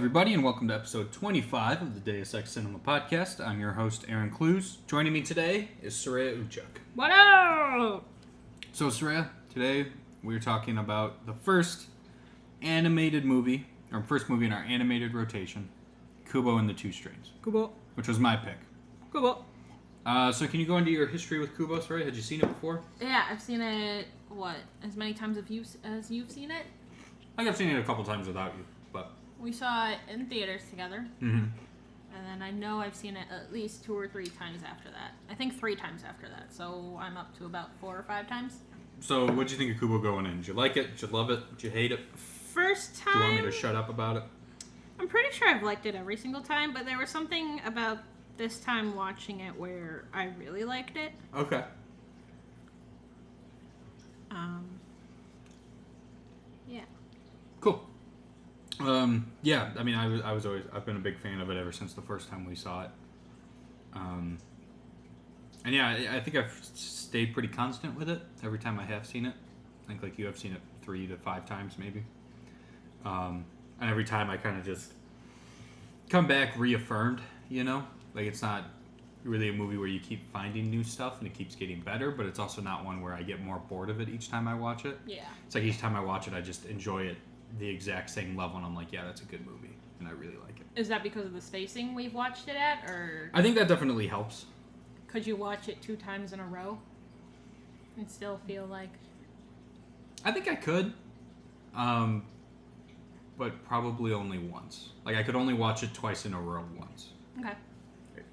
everybody, and welcome to episode 25 of the Deus Ex Cinema Podcast. I'm your host, Aaron Clues. Joining me today is Sureyya Uchuk. What up? So, Sureyya, today we're talking about the first animated movie, or first movie in our animated rotation, Kubo and the Two Strings. Kubo. Which was my pick. Kubo. So can you go into your history with Kubo, Sureyya? Had you seen it before? Yeah, I've seen it, as many times as you've seen it? I think I've seen it a couple times without you, but... We saw it in theaters together. Mm-hmm. And then I know I've seen it at least 2 or 3 times after that. I think 3 times after that. So I'm up to about 4 or 5 times. So what'd you think of Kubo going in? Did you like it? Did you love it? Did you hate it? First time... Do you want me to shut up about it? I'm pretty sure I've liked it every single time, but there was something about this time watching it where I really liked it. Okay. Yeah. Cool. Yeah, I mean, I've been a big fan of it ever since the first time we saw it. And yeah, I think I've stayed pretty constant with it every time I have seen it. I think like you have seen it 3 to 5 times maybe. And every time I kind of just come back reaffirmed, you know? Like it's not really a movie where you keep finding new stuff and it keeps getting better, but it's also not one where I get more bored of it each time I watch it. Yeah. It's like each time I watch it, I just enjoy it the exact same level, and I'm like, yeah, that's a good movie, and I really like it. Is that because of the spacing we've watched it at, or... I think that definitely helps. Could you watch it 2 times in a row and still feel like... I think I could, but probably only once. Like, I could only watch it twice in a row once. Okay.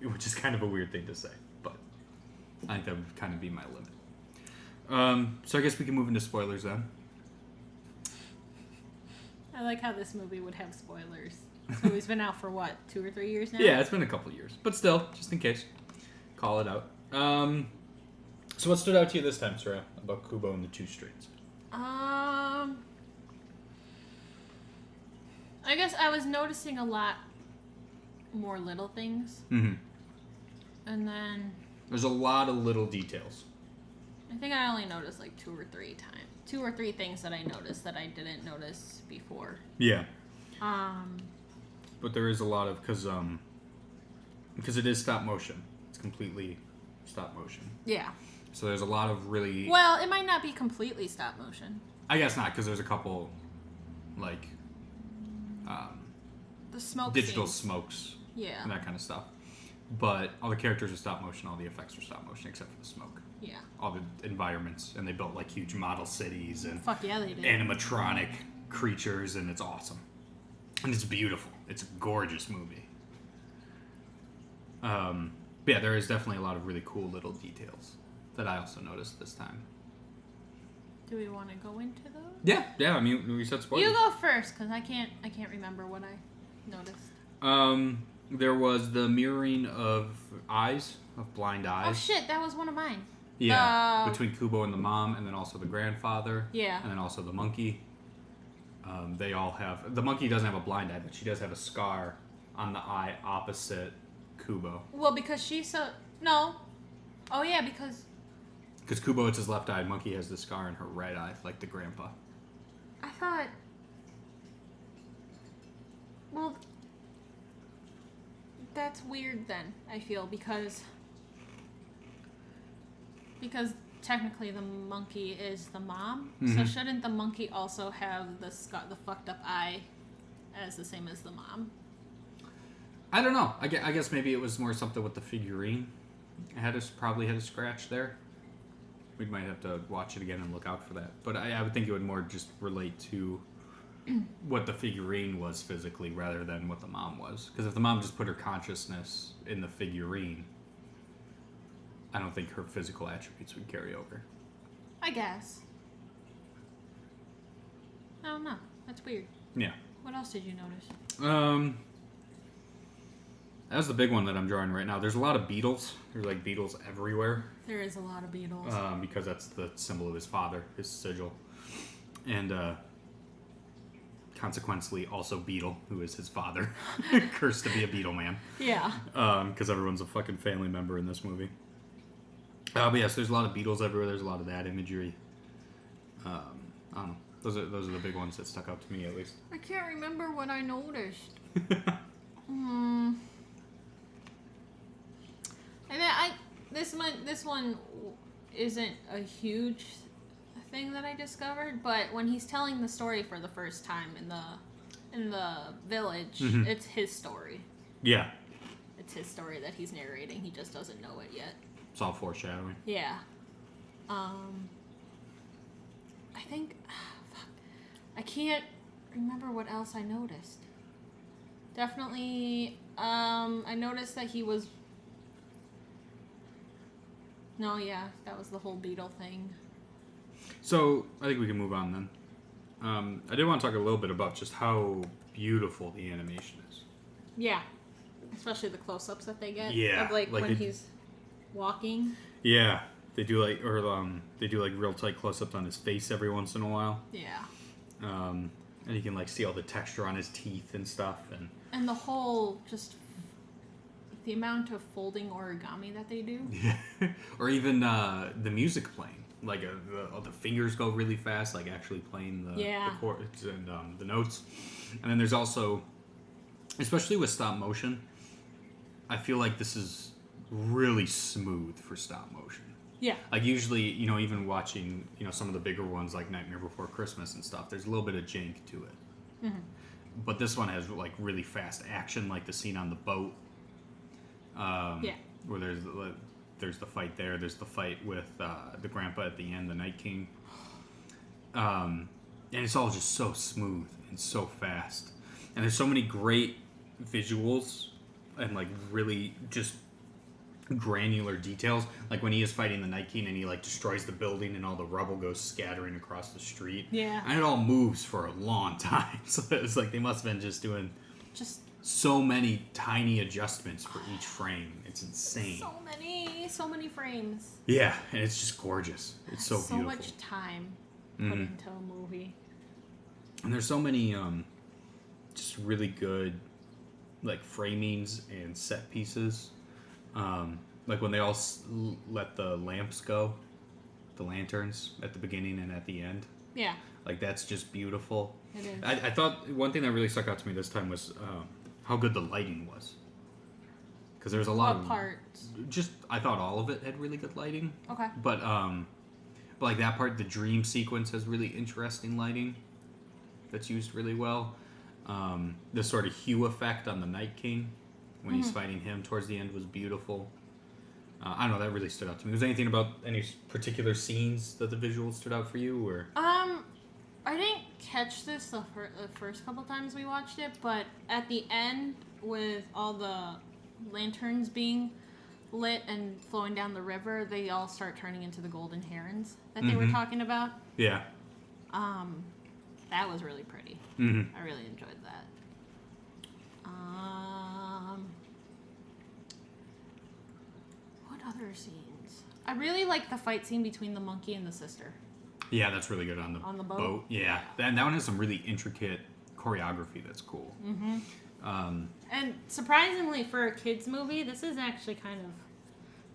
Which is kind of a weird thing to say, but I think that would kind of be my limit. So I guess we can move into spoilers then. I like how this movie would have spoilers. This movie's been out for what, 2 or 3 years now? Yeah, it's been a couple years, but still, just in case, call it out. So what stood out to you this time, Sureyya, about Kubo and the Two Strings? I guess I was noticing a lot more little things. Mm-hmm. And then... There's a lot of little details. I think I only noticed like 2 or 3 times. 2 or 3 things that I noticed that I didn't notice before. Yeah. But there is a lot of... Because it is stop motion. It's completely stop motion. Yeah. So there's a lot of really... Well, it might not be completely stop motion. I guess not, because there's a couple, like... The smoke digital scenes. smokes. Yeah. And that kind of stuff. But all the characters are stop motion, all the effects are stop motion, except for the smoke. Yeah. All the environments, and they built like huge model cities and Fuck yeah, they did. animatronic creatures, and it's awesome. And it's beautiful. It's a gorgeous movie. Yeah, there is definitely a lot of really cool little details that I also noticed this time. Do we want to go into those? Yeah. I mean, we said spoilers. You go first, because I can't remember what I noticed. There was the mirroring of eyes, of blind eyes. Oh shit, that was one of mine. Yeah, between Kubo and the mom, and then also the grandfather. Yeah. And then also the monkey. They all have... The monkey doesn't have a blind eye, but she does have a scar on the eye opposite Kubo. Well, because she's so... No. Oh, yeah, because... Because Kubo, it's his left eye, monkey has the scar in her right eye, like the grandpa. I thought... Well... That's weird then, I feel, because technically the monkey is the mom, Mm-hmm. so shouldn't the monkey also have the fucked up eye as the same as the mom? I don't know. I guess maybe it was more something with the figurine. It probably had a scratch there. We might have to watch it again and look out for that. But I would think it would more just relate to what the figurine was physically rather than what the mom was. Because if the mom just put her consciousness in the figurine, I don't think her physical attributes would carry over. I guess. I don't know. That's weird. Yeah. What else did you notice? That's the big one that I'm drawing right now. There's a lot of beetles. There's like beetles everywhere. There is a lot of beetles. Because that's the symbol of his father, his sigil. And consequently also Beetle, who is his father. Cursed to be a beetle man. Yeah. Because everyone's a fucking family member in this movie. But yes, there's a lot of beetles everywhere. There's a lot of that imagery. I don't know. Those are the big ones that stuck out to me, at least. I can't remember what I noticed. I mean, this one isn't a huge thing that I discovered, but when he's telling the story for the first time in the village, it's his story. Yeah. It's his story that he's narrating. He just doesn't know it yet. It's all foreshadowing. Yeah. I think... fuck. I can't remember what else I noticed. Definitely, I noticed that he was... No, yeah, that was the whole beetle thing. So, I think we can move on then. I did want to talk a little bit about just how beautiful the animation is. Yeah. Especially the close-ups that they get. Yeah. Of, like when he's walking. Yeah. They do like real tight close-ups on his face every once in a while. Yeah. And you can like see all the texture on his teeth and stuff. And the whole, just the amount of folding origami that they do. Yeah. Or even the music playing. Like the fingers go really fast, like actually playing the chords and the notes. And then there's also, especially with stop motion, I feel like this is really smooth for stop motion. Yeah. Like usually, even watching, some of the bigger ones like Nightmare Before Christmas and stuff, there's a little bit of jank to it. Mm-hmm. But this one has like really fast action, like the scene on the boat. Where there's the fight there. There's the fight with the grandpa at the end, the Night King. And it's all just so smooth and so fast. And there's so many great visuals and like really just granular details. Like when he is fighting the Night King and he like destroys the building and all the rubble goes scattering across the street. Yeah. And it all moves for a long time. So it's like they must have been just doing so many tiny adjustments for each frame. It's insane. So many frames. Yeah, and it's just gorgeous. It's so beautiful. So much time put into a movie. And there's so many just really good like framings and set pieces. Like when they all let the lamps go, the lanterns at the beginning and at the end. Yeah. Like that's just beautiful. It is. I thought one thing that really stuck out to me this time was how good the lighting was. Because there was a lot of parts? I thought all of it had really good lighting. Okay. But like that part, the dream sequence has really interesting lighting. That's used really well. The sort of hue effect on the Night King when he's fighting him towards the end was beautiful. I don't know, that really stood out to me. Was there anything about any particular scenes that the visuals stood out for you, or? I didn't catch this the first couple times we watched it, but at the end with all the lanterns being lit and flowing down the river, they all start turning into the golden herons that they were talking about. Yeah. That was really pretty. Mm-hmm. I really enjoyed that. What other scenes? I really like the fight scene between the monkey and the sister. Yeah, that's really good on the boat. Yeah, that one has some really intricate choreography that's cool. Mm-hmm. And surprisingly, for a kids movie, this is actually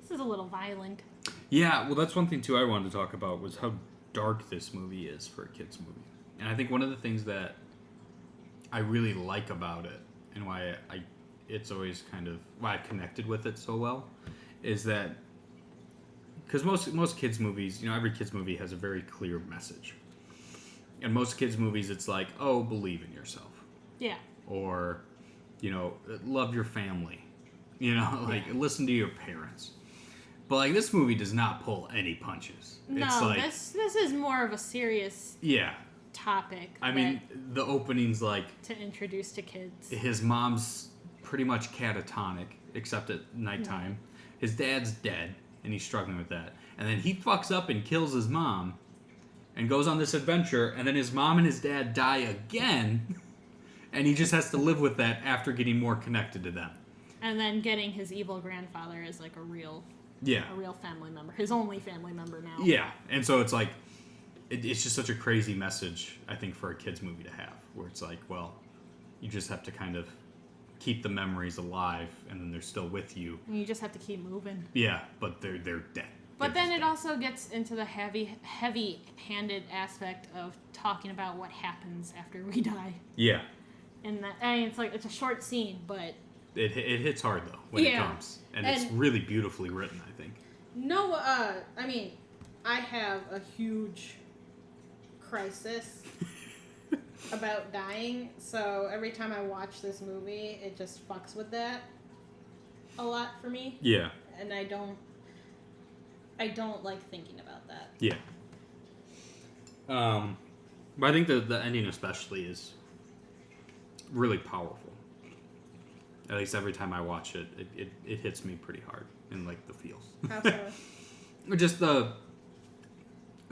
this is a little violent. Yeah, well, that's one thing too I wanted to talk about was how dark this movie is for a kids movie. And I think one of the things that I really like about it and why it's always why I connected with it so well is that because most kids movies, every kids movie has a very clear message. And most kids movies, it's like, oh, believe in yourself. Yeah. Or, love your family. Listen to your parents. But like this movie does not pull any punches. No, it's like, this is more of a serious topic. I mean, the opening's like to introduce to kids. His mom's pretty much catatonic, except at nighttime. Mm-hmm. His dad's dead, and he's struggling with that. And then he fucks up and kills his mom, and goes on this adventure. And then his mom and his dad die again, and he just has to live with that after getting more connected to them. And then getting his evil grandfather as like a real family member, his only family member now. Yeah, and so it's like, it's just such a crazy message, I think, for a kid's movie to have, where it's like, well, you just have to kind of keep the memories alive, and then they're still with you. And you just have to keep moving. Yeah, but they're dead. But then it also gets into the heavy-handed aspect of talking about what happens after we die. Yeah. And that, I mean, it's a short scene, but it hits hard though when it Yeah. comes, and it's really beautifully written, I think. no, I mean, I have a huge crisis about dying, so every time I watch this movie, it just fucks with that a lot for me, Yeah. and I don't like thinking about that. Yeah. But I think the ending especially is really powerful. At least every time I watch it, it hits me pretty hard in like the feels. How so? Just the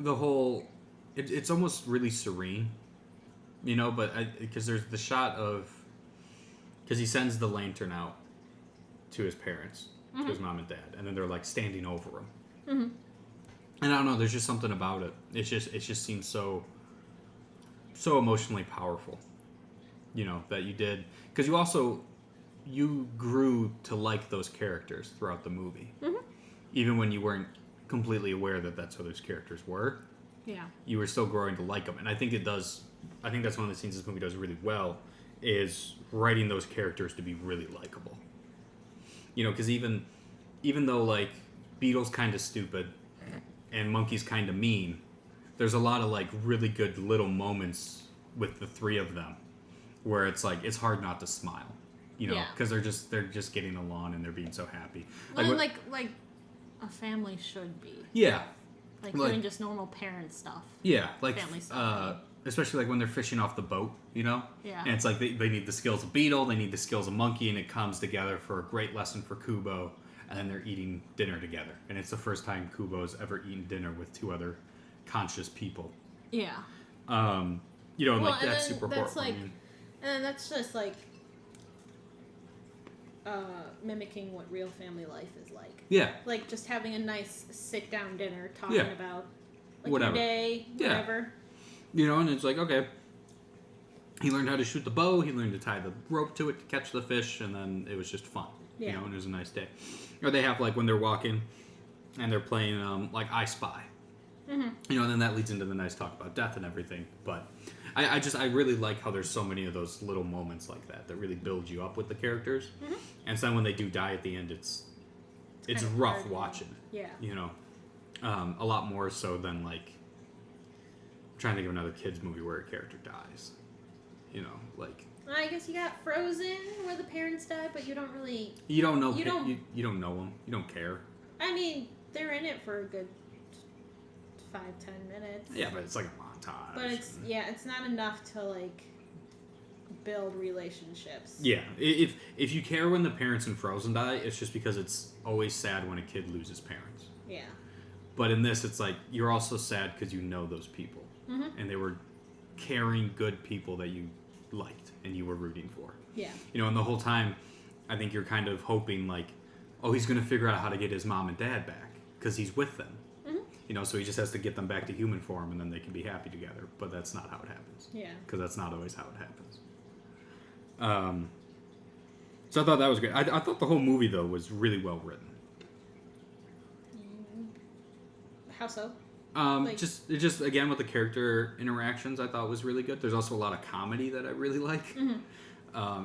whole, it's almost really serene, you know. But because there's the shot of, because he sends the lantern out to his parents, to his mom and dad, and then they're like standing over him. Mm-hmm. And I don't know, there's just something about it. It just seems so emotionally powerful, you know, that you did, because you grew to like those characters throughout the movie, even when you weren't completely aware that that's who those characters were. Yeah. You were still growing to like them, and I think that's one of the scenes this movie does really well, is writing those characters to be really likable. You know, because even though like Beetle's kind of stupid and Monkey's kind of mean, there's a lot of like really good little moments with the three of them where it's like it's hard not to smile, you know, because they're just getting along and they're being so happy. Like a family should be. Yeah. Like doing just normal parent stuff. Yeah, like family stuff. Especially like when they're fishing off the boat, you know? Yeah. And it's like they need the skills of Beetle, they need the skills of Monkey, and it comes together for a great lesson for Kubo, and then they're eating dinner together. And it's the first time Kubo's ever eaten dinner with two other conscious people. Yeah. You know, and like that's super that's heartwarming. like, and then that's just like mimicking what real family life is like. Yeah. Like just having a nice sit down dinner talking about like whatever. your day, whatever. You know, and it's like, okay, he learned how to shoot the bow, he learned to tie the rope to it to catch the fish, and then it was just fun. Yeah. You know, and it was a nice day. Or they have like when they're walking and they're playing like I Spy. Mm-hmm. You know, and then that leads into the nice talk about death and everything. But I really like how there's so many of those little moments like that really build you up with the characters. Mm-hmm. And so then when they do die at the end, it's rough watching it. Yeah. You know, a lot more so than like, I'm trying to think of another kids movie where a character dies. You know, like. I guess you got Frozen where the parents die, but you don't really. You don't know. You don't know them. You don't care. I mean, they're in it for a good 5-10 minutes. Yeah, but it's like a montage. But it's not enough to like build relationships. Yeah, if you care when the parents in Frozen die, it's just because it's always sad when a kid loses parents. Yeah. But in this, it's like you're also sad because you know those people, and they were caring, good people that you liked and you were rooting for. Yeah. You know, and the whole time, I think you're kind of hoping like, oh, he's going to figure out how to get his mom and dad back because he's with them. You know, so he just has to get them back to human form, and then they can be happy together. But that's not how it happens. Yeah. Because that's not always how it happens. So I thought that was great. I thought the whole movie, though, was really well written. How so? Just again with the character interactions, I thought was really good. There's also a lot of comedy that I really like.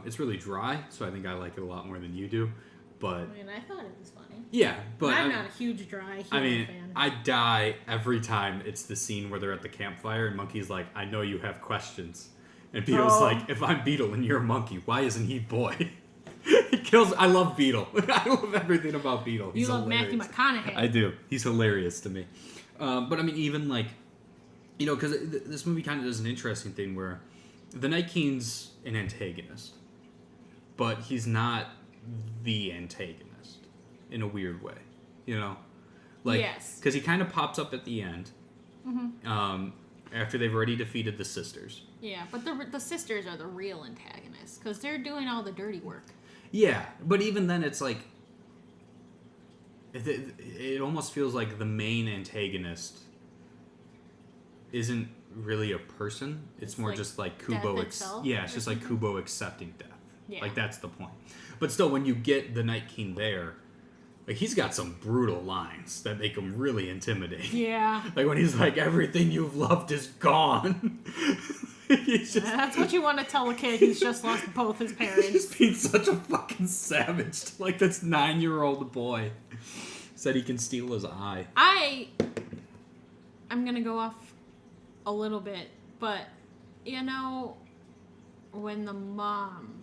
It's really dry, so I think I like it a lot more than you do. But I mean, I thought it was funny. Yeah, but I'm not a huge dry humor fan. I die every time it's the scene where they're at the campfire and Monkey's like, "I know you have questions," and Beetle's like, "If I'm Beetle and you're a monkey, why isn't he boy?" It kills. I love Beetle. I love everything about Beetle. You love hilarious. Matthew McConaughey. I do. He's hilarious to me. But I mean, even like, you know, because this movie kind of does an interesting thing where the Night King's an antagonist, but he's not the antagonist in a weird way, you know, like yes, because he kind of pops up at the end, after they've already defeated the sisters. Yeah, but the sisters are the real antagonists because they're doing all the dirty work. Yeah, but even then, it's like it almost feels like the main antagonist isn't really a person. It's more like just like Kubo. It's just like Kubo accepting death. Yeah. Like that's the point. But still, when you get the Night King there, like he's got some brutal lines that make him really intimidating. Yeah. Like when he's like, "Everything you've loved is gone." He's just, That's what you want to tell a kid who's just lost both his parents. He's being such a fucking savage to, like, this 9-year-old boy. Said he can steal his eye. I'm gonna go off a little bit, but you know, when the mom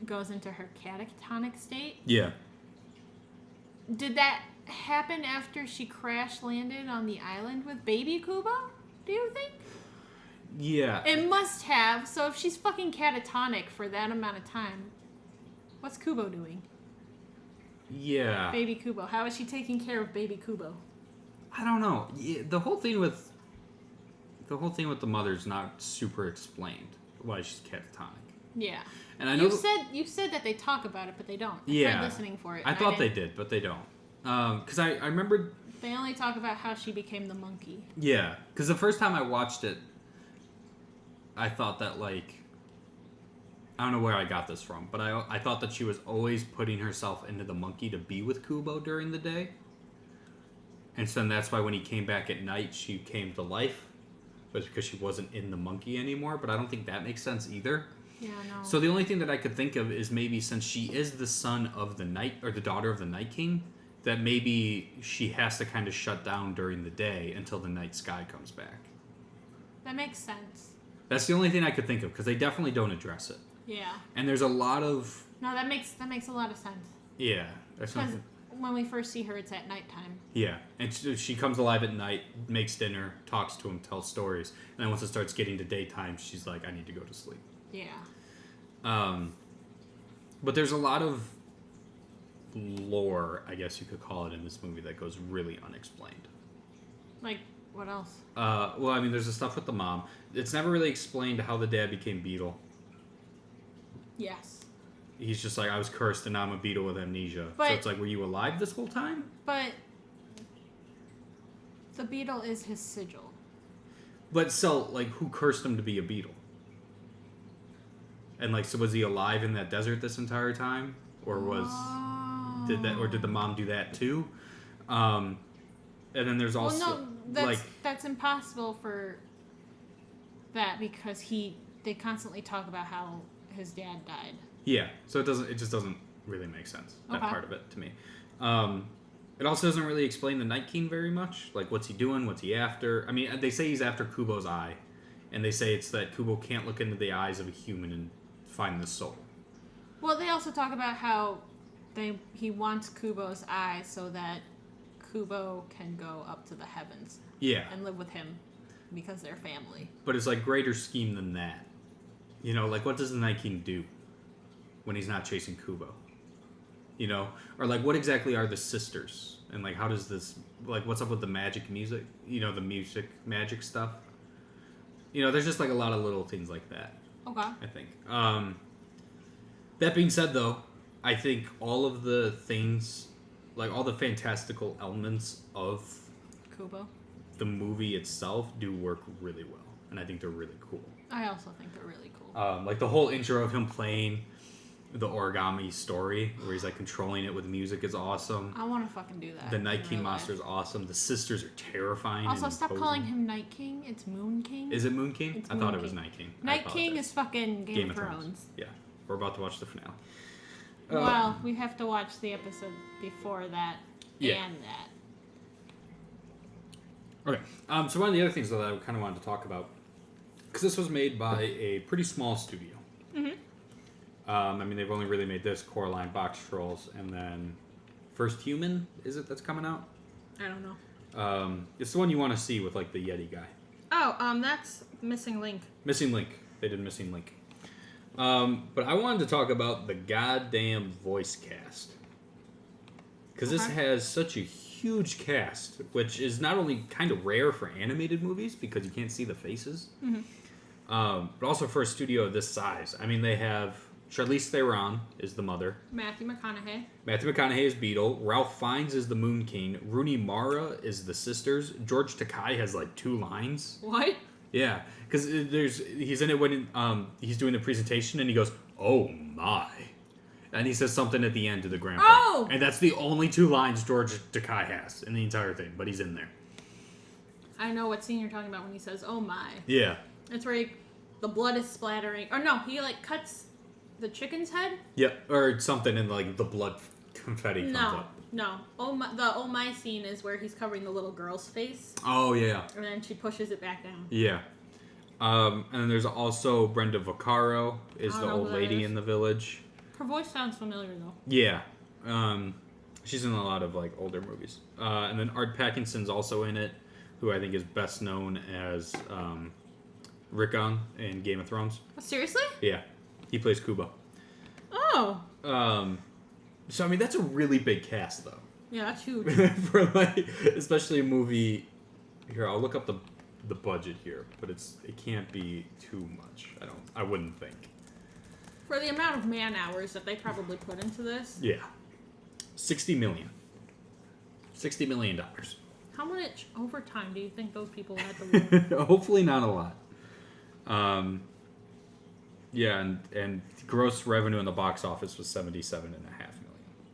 goes into her catatonic state, Yeah. did that happen after she crash landed on the island with baby Kubo? Do you think? Yeah. It must have. So if she's fucking catatonic for that amount of time, what's Kubo doing? Yeah. Baby Kubo. How is she taking care of baby Kubo? I don't know. Yeah, the whole thing with the mother's not super explained. Why she's catatonic. Yeah. And I know you said that they talk about it, but they don't. I Yeah. tried listening for it. I thought they did, but they don't. Because I remember. They only talk about how she became the monkey. Yeah. Because the first time I watched it, I thought that, like, I don't know where I got this from, but I thought that she was always putting herself into the monkey to be with Kubo during the day. And so then that's why when he came back at night, she came to life. But because she wasn't in the monkey anymore. But I don't think that makes sense either. Yeah, no. So the only thing that I could think of is maybe since she is the son of the night, or the daughter of the Night King, that maybe she has to kind of shut down during the day until the night sky comes back. That makes sense. That's the only thing I could think of, because they definitely don't address it. Yeah. And there's a lot of... No, that makes a lot of sense. Yeah. That's Because something. when we first see her, it's at nighttime. Yeah. And she comes alive at night, makes dinner, talks to him, tells stories. And then once it starts getting to daytime, she's like, I need to go to sleep. Yeah. But there's a lot of lore, I guess you could call it, in this movie that goes really unexplained. Like, what else? Well, I mean, there's the stuff with the mom. It's never really explained how the dad became Beetle. Yes. He's just like, I was cursed and now I'm a beetle with amnesia. But- So it's like, were you alive this whole time? But the beetle is his sigil. But so, like, who cursed him to be a beetle? And, like, so was he alive in that desert this entire time? Or did the mom do that too? And then there's also, well, no, that's impossible for that because they constantly talk about how his dad died. Yeah, so it just doesn't really make sense, that Okay. part of it to me. It also doesn't really explain the Night King very much. Like, what's he doing? What's he after? I mean, they say he's after Kubo's eye. And they say it's that Kubo can't look into the eyes of a human and find the soul. Well, they also talk about how he wants Kubo's eye so that Kubo can go up to the heavens. Yeah. And live with him because they're family. But it's like greater scheme than that. You know, like, what does the Night King do when he's not chasing Kubo? You know? Or, like, what exactly are the sisters? And, like, how does this... Like, what's up with the magic music? You know, the magic stuff? You know, there's just, like, a lot of little things like that. Okay. I think. That being said, though, I think all of the things... Like, all the fantastical elements of Kubo. the movie itself do work really well. And I think they're really cool. I also think they're really cool. Like the whole intro of him playing the origami story, where he's like controlling it with music, is awesome. I want to fucking do that. The Night in King real monster is life. awesome. The sisters are terrifying. Also, and stop imposing. calling him Night King. It's Moon King. Is it Moon King? It's I Moon thought it was King. Night King. Night King is fucking Game of Thrones. Yeah, we're about to watch the finale. Well, we have to watch the episode before that Yeah. and that. Okay. So one of the other things that I kind of wanted to talk about, because this was made by a pretty small studio. Mm-hmm. I mean, they've only really made this, Coraline, Box Trolls, and then First Human, is it, that's coming out? I don't know. It's the one you want to see with, like, the Yeti guy. Oh, that's Missing Link. Missing Link. They did Missing Link. But I wanted to talk about the goddamn voice cast. Because this has such a huge cast, which is not only kind of rare for animated movies, because you can't see the faces, but also for a studio of this size. I mean, they have Charlize Theron is the mother. Matthew McConaughey. Matthew McConaughey is Beetle. Ralph Fiennes is the Moon King. Rooney Mara is the sisters. George Takei has like 2 lines. What? Yeah, because he's in it when he's doing the presentation and he goes, "Oh my," and he says something at the end to the grandpa. Oh! And that's the only 2 lines George Takei has in the entire thing, but he's in there. I know what scene you're talking about when he says, "Oh my." Yeah. That's where he the blood is splattering. Or no, he like cuts the chicken's head. Yeah, or something, and like the blood confetti comes up. No. The oh my scene is where he's covering the little girl's face. Oh yeah. And then she pushes it back down. Yeah. And then there's also Brenda Vaccaro is the old lady in the village. Her voice sounds familiar though. Yeah. She's in a lot of like older movies. And then Art Pattinson's also in it, who I think is best known as Rickon in Game of Thrones. Seriously? Yeah. He plays Kubo. Oh. So I mean that's a really big cast though. Yeah, that's huge. For like, especially a movie. Here, I'll look up the budget here, but it can't be too much. I wouldn't think. For the amount of man hours that they probably put into this. Yeah. $60 million. $60 million. How much overtime do you think those people had to work? Hopefully not a lot. Yeah, and gross revenue in the box office was $77.5 million.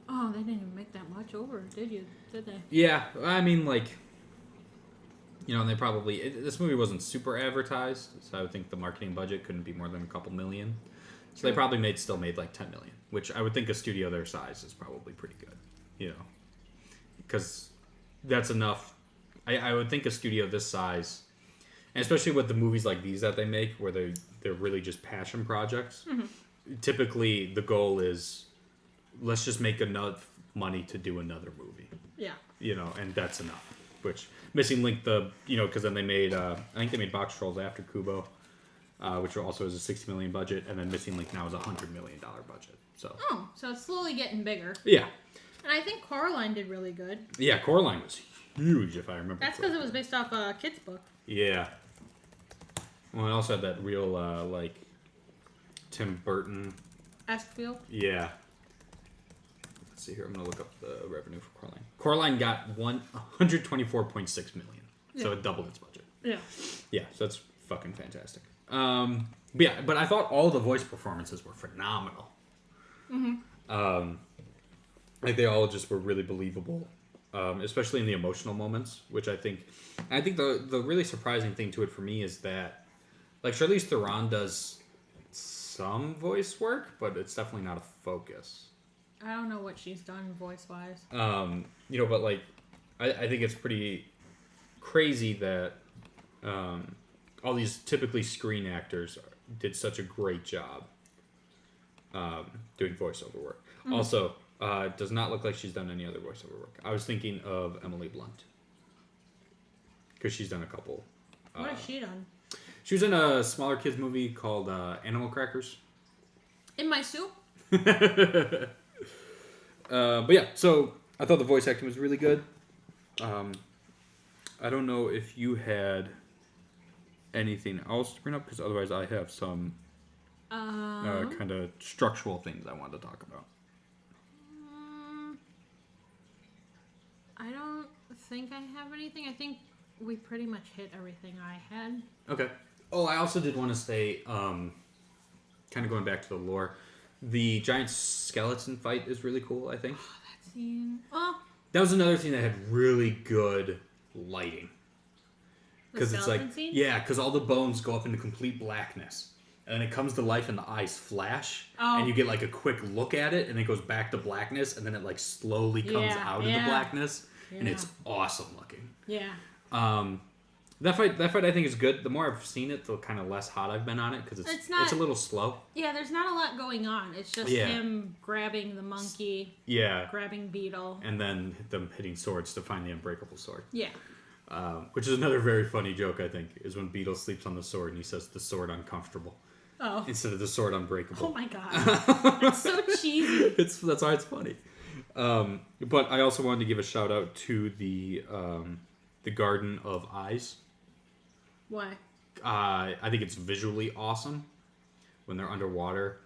Oh, they didn't even make that much over, did they? Yeah, I mean, like, you know, and they probably... this movie wasn't super advertised, so I would think the marketing budget couldn't be more than a couple million. So they probably still made like $10 million, which I would think a studio their size is probably pretty good, you know, because that's enough. I would think a studio this size, and especially with the movies like these that they make, where they're really just passion projects. Mm-hmm. Typically, the goal is let's just make enough money to do another movie. Yeah. You know, and that's enough. Which Missing Link, because then they made I think they made Box Trolls after Kubo. Which also has a $60 million budget, and then Missing Link now is a $100 million budget. So it's slowly getting bigger. Yeah. And I think Coraline did really good. Yeah, Coraline was huge, if I remember. That's because it was based off a kid's book. Yeah. Well, it also had that real, like, Tim Burton. Ashfield? Yeah. Let's see here. I'm going to look up the revenue for Coraline. Coraline got $124.6 million. So it doubled its budget. Yeah. Yeah, so that's fucking fantastic. But I thought all the voice performances were phenomenal. Mm-hmm. Like they all just were really believable, especially in the emotional moments. Which I think the really surprising thing to it for me is that, like, Charlize Theron does some voice work, but it's definitely not a focus. I don't know what she's done voice wise. But like, I think it's pretty crazy that all these typically screen actors did such a great job doing voiceover work. Mm-hmm. Also, does not look like she's done any other voiceover work. I was thinking of Emily Blunt because she's done a couple. What has she done? She was in a smaller kids movie called Animal Crackers. In My Soup? But yeah, so I thought the voice acting was really good. I don't know if you had anything else to bring up, because otherwise I have some kind of structural things I wanted to talk about. I don't think I have anything. I think we pretty much hit everything I had. Okay. Oh, I also did want to say, kind of going back to the lore, the giant skeleton fight is really cool, I think. Oh, that scene. Oh. That was another thing that had really good lighting. Because it's like, scene? yeah, because all the bones go up into complete blackness. And then it comes to life and the eyes flash. Oh. And you get like a quick look at it and it goes back to blackness. And then it like slowly comes out into blackness. Yeah. And it's awesome looking. Yeah. That fight I think is good. The more I've seen it, the kind of less hot I've been on it. Because it's a little slow. Yeah, there's not a lot going on. It's just him grabbing the monkey. Yeah. Grabbing Beetle. And then them hitting swords to find the unbreakable sword. Yeah. Which is another very funny joke, I think, is when Beetle sleeps on the sword and he says the sword uncomfortable. Oh. Instead of the sword unbreakable. Oh my god. That's so cheesy. That's why it's funny. But I also wanted to give a shout out to the Garden of Eyes. Why? I think it's visually awesome when they're underwater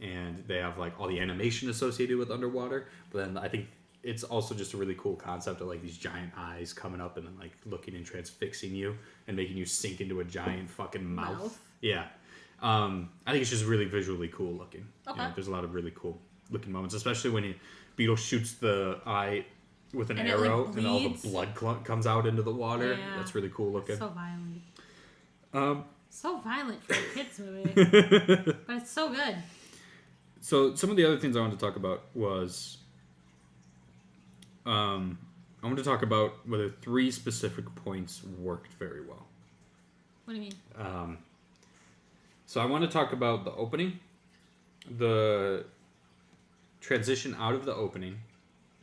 and they have like all the animation associated with underwater. But then I think it's also just a really cool concept of like these giant eyes coming up and then like looking and transfixing you and making you sink into a giant fucking mouth. Yeah. I think it's just really visually cool looking. Okay. You know, there's a lot of really cool looking moments, especially when Beetle shoots the eye with an arrow and all the blood comes out into the water. Yeah. That's really cool looking. It's so violent. So violent for a kids movie, but it's so good. So some of the other things I wanted to talk about was, I wanted to talk about whether 3 specific points worked very well. What do you mean? So I want to talk about the opening, the transition out of the opening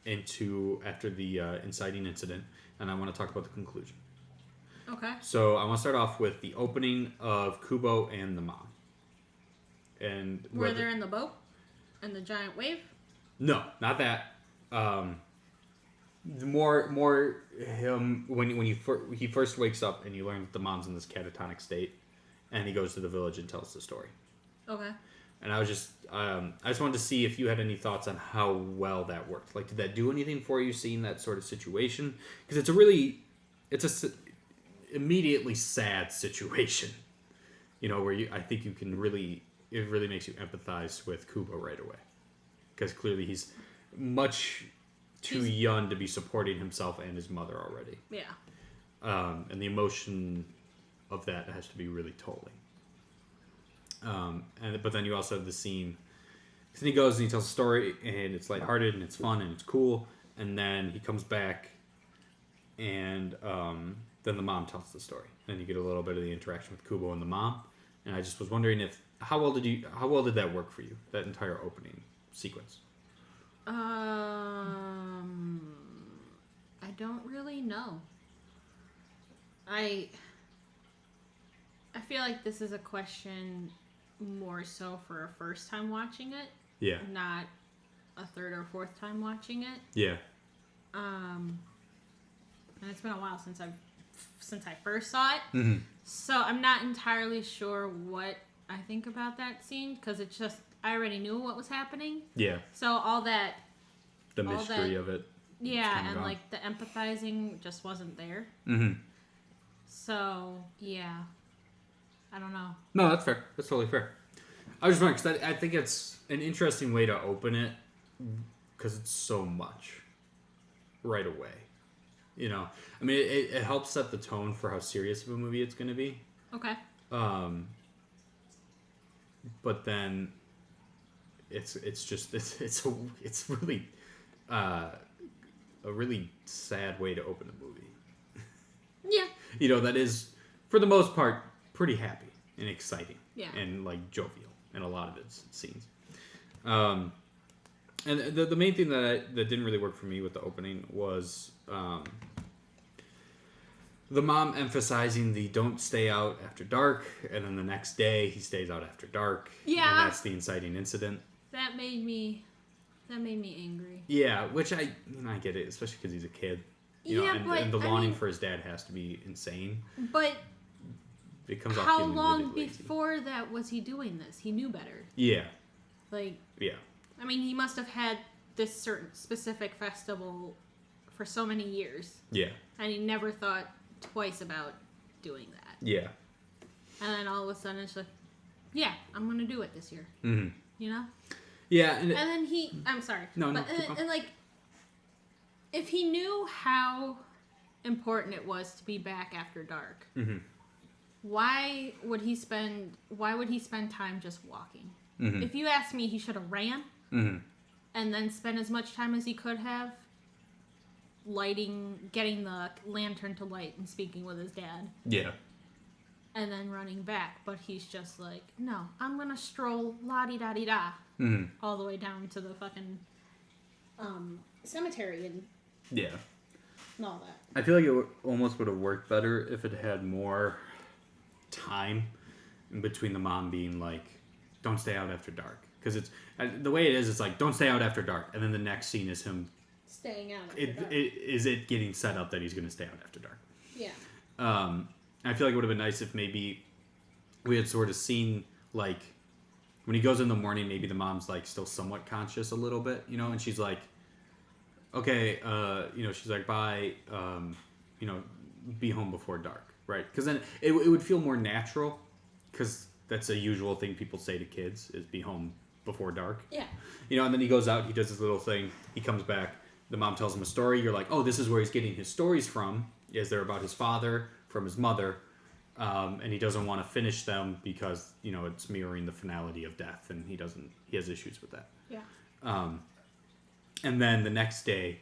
into after the inciting incident, and I want to talk about the conclusion. Okay. So I want to start off with the opening of Kubo and the mom. And Were they in the boat? And the giant wave? No, not that. More him when he first wakes up and you learn that the mom's in this catatonic state, and he goes to the village and tells the story. Okay. And I just wanted to see if you had any thoughts on how well that worked. Like, did that do anything for you, seeing that sort of situation? Because it's a immediately sad situation, where I think you can it really makes you empathize with Kubo right away, because clearly he's much too young to be supporting himself and his mother already. Yeah. And the emotion of that has to be really tolling. But then you also have the scene, because he goes and he tells a story, and it's lighthearted and it's fun and it's cool, and then he comes back, and then the mom tells the story, and you get a little bit of the interaction with Kubo and the mom. And I just was wondering how well did that work for you, that entire opening sequence? I don't really know. I feel like this is a question more so for a first time watching it. Yeah. Not a third or fourth time watching it. Yeah. And it's been a while since I first saw it. Mm-hmm. So I'm not entirely sure what I think about that scene, because it's just, I already knew what was happening. Yeah. So all that... The mystery of it. Yeah, and like the empathizing just wasn't there. Mm-hmm. So, yeah. I don't know. No, that's fair. That's totally fair. I was just wondering, because I think it's an interesting way to open it, because it's so much right away. I mean, it helps set the tone for how serious of a movie it's going to be. Okay. But then it's really a really sad way to open a movie. Yeah. That is, for the most part, pretty happy and exciting. Yeah. And like jovial in a lot of its scenes. And the main thing that didn't really work for me with the opening was the mom emphasizing the don't stay out after dark, and then the next day he stays out after dark. Yeah. And that's the inciting incident. That made me angry. Yeah, which I get it, especially because he's a kid. And the longing for his dad has to be insane. But it comes off how long really before that was he doing this? He knew better. Yeah. Yeah. I mean, he must have had this certain specific festival for so many years. Yeah. And he never thought twice about doing that. Yeah. And then all of a sudden it's like, yeah, I'm going to do it this year. Mm-hmm. Yeah. And then I'm sorry. No. And like, if he knew how important it was to be back after dark, mm-hmm. why would he spend time just walking? Mm-hmm. If you ask me, he should have ran. Mm-hmm. And then spent as much time as he could have getting the lantern to light and speaking with his dad. Yeah. And then running back. But he's just like, no, I'm going to stroll la-di-da-di-da mm-hmm. all the way down to the fucking cemetery and all that. I feel like it almost would have worked better if it had more time in between the mom being like, don't stay out after dark. Because it's the way it is, it's like, don't stay out after dark. And then the next scene is him staying out after dark. Is it getting set up that he's going to stay out after dark? Yeah. I feel like it would have been nice if maybe we had sort of seen, like, when he goes in the morning, maybe the mom's, like, still somewhat conscious a little bit, and she's like, okay, she's like, bye, be home before dark, right? Because then it would feel more natural, because that's a usual thing people say to kids, is be home before dark. Yeah. And then he goes out, he does his little thing, he comes back, the mom tells him a story, you're like, oh, this is where he's getting his stories from, is they're about his father, from his mother, And he doesn't want to finish them because, it's mirroring the finality of death, and he has issues with that. Yeah. And then the next day,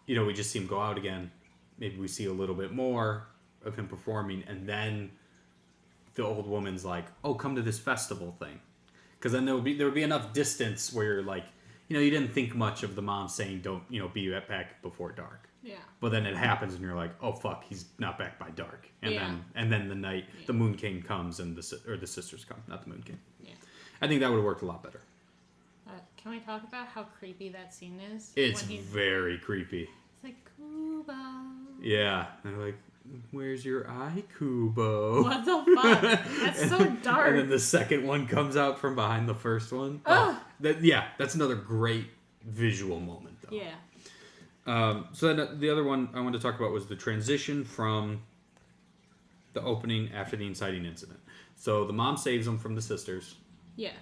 we just see him go out again. Maybe we see a little bit more of him performing, and then the old woman's like, "Oh, come to this festival thing," because then there would be enough distance where you're like, you didn't think much of the mom saying, "Don't be back before dark." Yeah. But then it happens, and you're like, "Oh fuck, he's not back by dark." And then the night the Moon King comes and the sisters come, not the Moon King. Yeah. I think that would have worked a lot better. Can we talk about how creepy that scene is? It's very creepy. It's like, Kubo. Yeah. And they're like, "Where's your eye, Kubo?" What the fuck? That's so dark. And then the second one comes out from behind the first one. That's another great visual moment, though. Yeah. So then the other one I wanted to talk about was the transition from the opening after the inciting incident. So the mom saves him from the sisters. Yeah.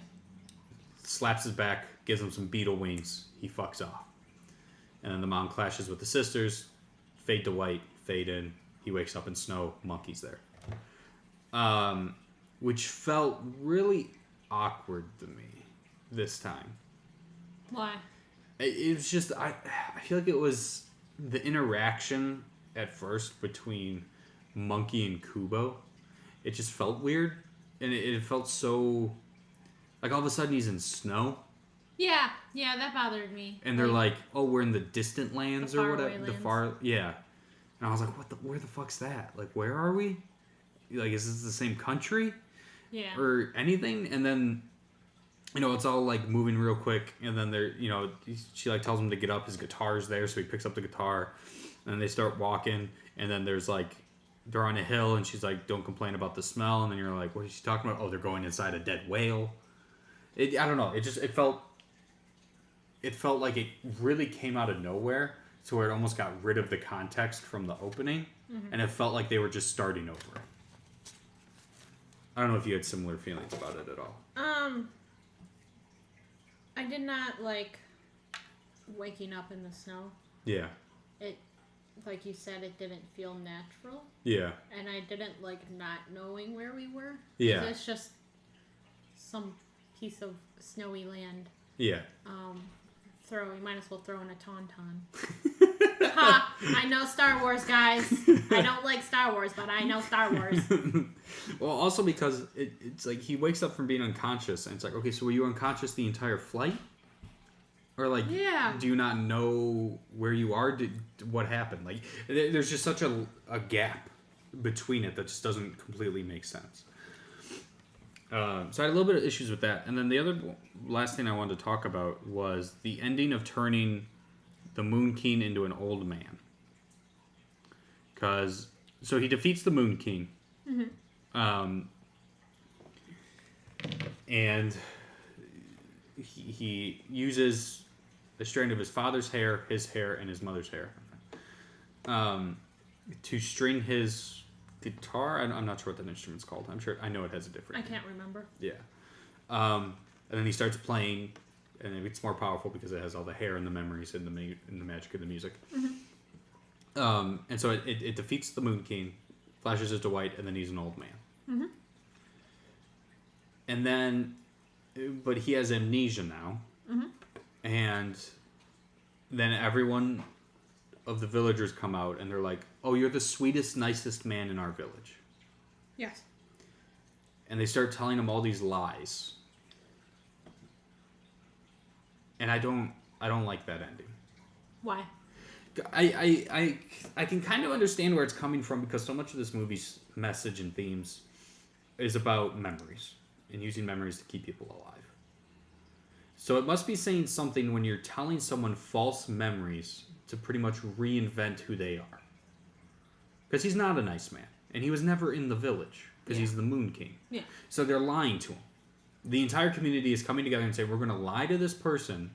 Slaps his back, gives him some beetle wings. He fucks off. And then the mom clashes with the sisters. Fade to white, fade in. He wakes up in snow. Monkey's there. Which felt really awkward to me this time. Why? It was just, I feel like it was the interaction at first between Monkey and Kubo. It just felt weird. And it felt so, like all of a sudden he's in snow. Yeah, that bothered me. And they're like, "Oh, we're in the distant lands or whatever." Lands. Yeah. And I was like, where the fuck's that? Like, where are we? Like, is this the same country? Yeah. Or anything? And then, it's all like moving real quick. And then she like tells him to get up. His guitar's there. So he picks up the guitar and then they start walking. And then there's like, they're on a hill and she's like, "Don't complain about the smell." And then you're like, what is she talking about? Oh, they're going inside a dead whale. I don't know. It felt like it really came out of nowhere. To where it almost got rid of the context from the opening. Mm-hmm. And it felt like they were just starting over. I don't know if you had similar feelings about it at all. I did not like waking up in the snow. Yeah. It, like you said, it didn't feel natural. Yeah. And I didn't like not knowing where we were. Yeah. It's just some piece of snowy land. Yeah. You might as well throw in a tauntaun. Ha! I know Star Wars, guys. I don't like Star Wars, but I know Star Wars. Well, also because it's like he wakes up from being unconscious, and it's like, okay, so were you unconscious the entire flight? Or like, do you not know where you are? What happened? Like, there's just such a gap between it that just doesn't completely make sense. So I had a little bit of issues with that. And then the last thing I wanted to talk about was the ending of turning the Moon King into an old man. So he defeats the Moon King. Mm-hmm. And he uses a strand of his father's hair, his hair, and his mother's hair to string his guitar. I'm not sure what that instrument's called. I know it has a different name. I can't remember. Yeah. And then he starts playing, and it gets more powerful because it has all the hair and the memories and the magic of the music. Mm-hmm. And so it defeats the Moon King, flashes it to white, and then he's an old man. Mm-hmm. And then, but he has amnesia now. Mm-hmm. And then everyone of the villagers come out, and they're like, "Oh, you're the sweetest, nicest man in our village." Yes. And they start telling him all these lies. And I don't like that ending. Why? I can kind of understand where it's coming from because so much of this movie's message and themes is about memories and using memories to keep people alive. So it must be saying something when you're telling someone false memories to pretty much reinvent who they are. Because he's not a nice man. And he was never in the village. Because he's the Moon King. Yeah. So they're lying to him. The entire community is coming together and saying, we're going to lie to this person